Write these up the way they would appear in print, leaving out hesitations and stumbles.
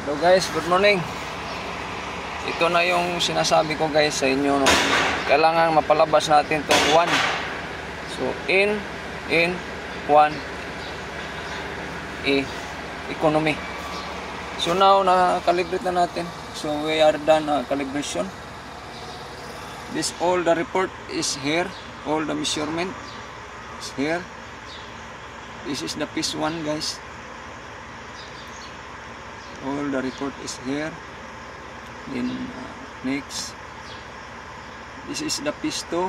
Hello guys, good morning. Ito na yung sinasabi ko guys sa inyo, no? Kailangan mapalabas natin tong 1. So in 1 economy. So now na-calibrate na natin. So we are done calibration. This all the report is here. All the measurement is here. This is the piece 1 guys. All the report is here. Then next, this is the piece 2.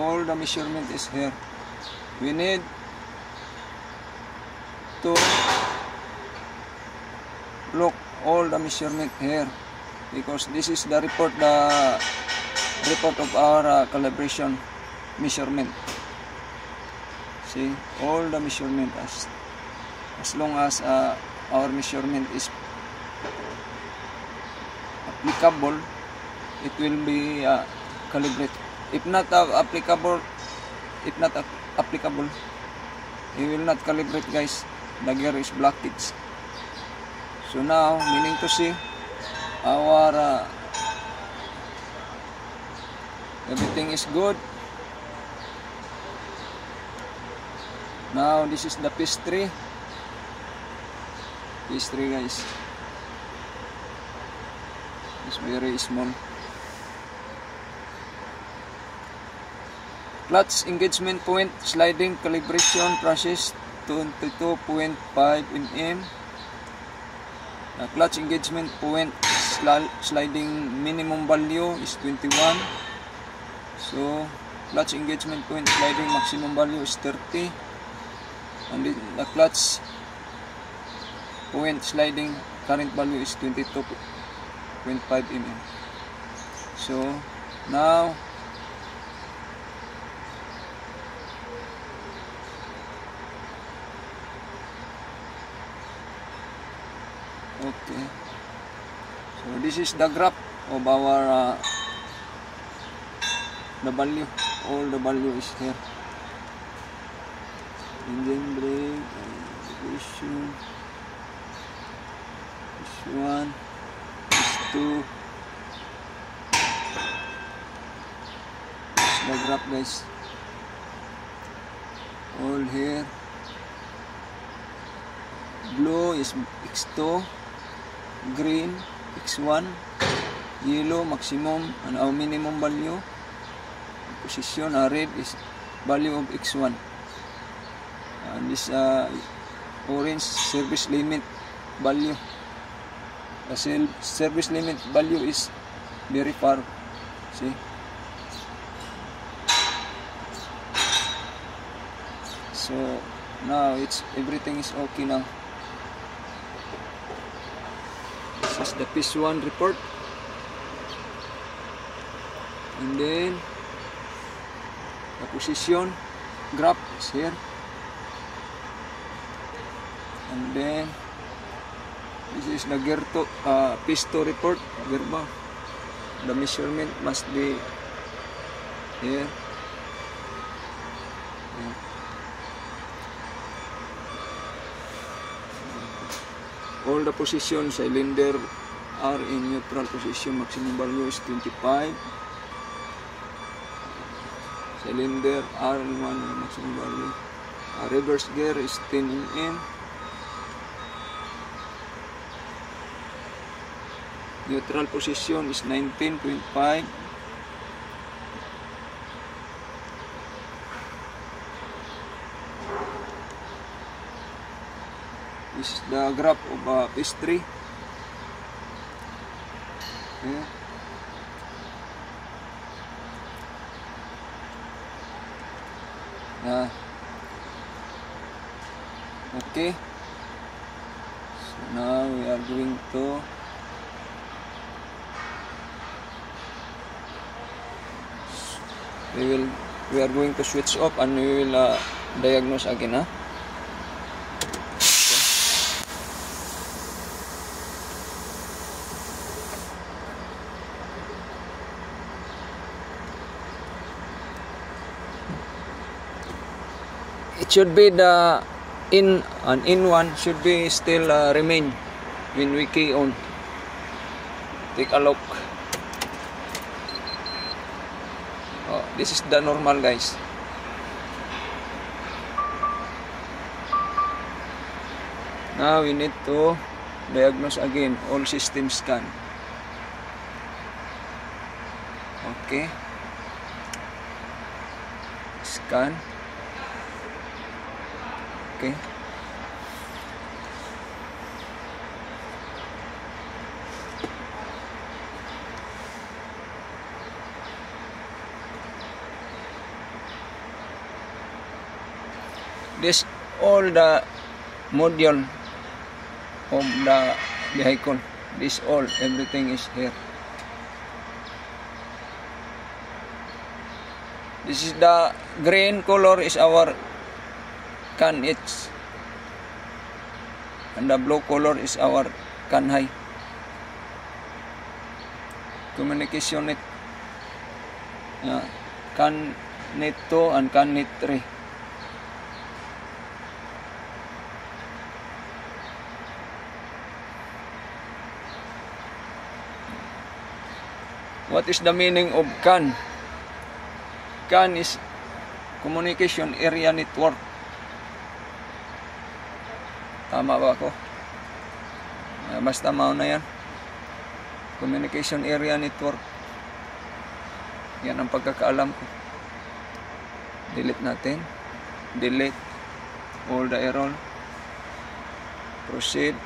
All the measurement is here. We need to look all the measurement here, because this is the report of our calibration measurement. See, all the measurement, as long as our measurement is applicable, it will be calibrated. If not applicable, it will not calibrate guys. The gear is blockage. So now, meaning to see our everything is good. Now this is the piece 3. Piece 3 guys. It's very small. Clutch engagement point sliding calibration process 22.5 mm. Clutch engagement point sliding minimum value is 21. So clutch engagement point sliding maximum value is 30. And the clutch point sliding current value is 22.5 mm. So now okay, so this is the graph of our the value. All the value is here. Engine brake, calibration, this 1, this 2, this the graph guys. All here. Blue is X2, green X1, yellow maximum and our minimum value. Position red is value of X1. And this orange service limit value. The service limit value is very far. See? So now everything is okay now. This is the piece 1 report. And then the position graph is here. And then this is the gear to piece 2 report, gear bar. The measurement must be here. All the positions, cylinder are in neutral position. Maximum value is 25. Cylinder are in 1 maximum value. Reverse gear is 10 mm. Neutral position is 19.5. This is the graph of piece 3. Okay. Okay. So now we are going to we are going to switch off and we will diagnose again, huh? It should be the in and in one should be still remain when we key on. Take a look. Oh, this is the normal, guys. Now we need to diagnose again all system scan. Okay. Scan. Okay. This all the module of the vehicle. This all, everything is here. This is the green color is our CAN H, and the blue color is our CAN high. Communication net, CAN net 2 and CAN net 3. What is the meaning of CAN? CAN is Communication Area Network. Tama ba ako? Basta mauna yan. Communication Area Network. Yan ang pagkakaalam ko. Delete natin. Delete all the error. Proceed.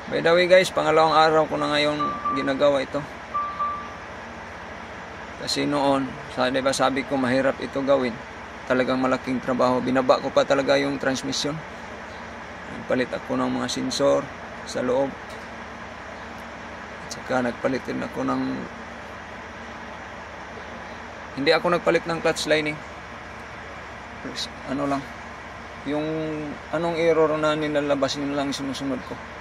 By the way guys, pangalawang araw ko na ngayon ginagawa ito. Kasi noon, diba sabi ko mahirap ito gawin. Talagang malaking trabaho. Binaba ko pa talaga yung transmission. Nagpalit ako ng mga sensor sa loob. At saka nagpalit din ako ng... Hindi ako nagpalit ng clutch lining. Ano lang. Yung anong error na nilalabas, yun lang sinusunod ko.